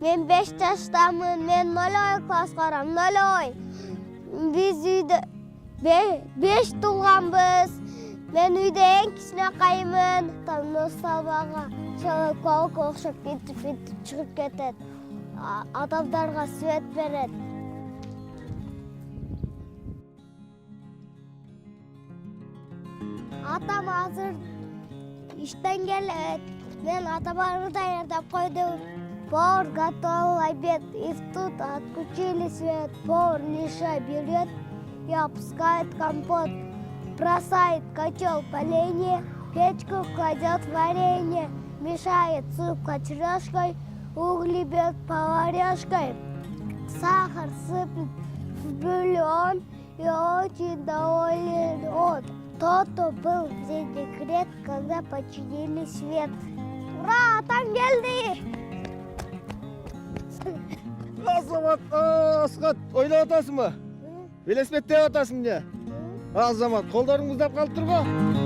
Men 5 жаштамын, мен 0 класс барам, 0. Biz үйде 5 тулганбыз. Мен үйде эң кичинекаймын. Там сабага колко окшоп кетип чыгып кетет. Адамдарга свет берет. Атам азыр иштен келет. Мен атаманы даярдап койдум. Повар готовил обед, и тут отключили свет. Повар лишай берет и опускает компот. Бросает в котел поленье, в печку кладет варенье. Мешает суп кочерёшкой, угли бьет поварёшкой. Сахар сыпет в бульон и очень доволен он. Тот, кто был в декрет, когда починили свет. Ура, атам келди! Азамат, Асқат, ойлап атасың ба? Велосипед деп атасың не? Азамат, қолдарың мұздап қалып тұр ғой.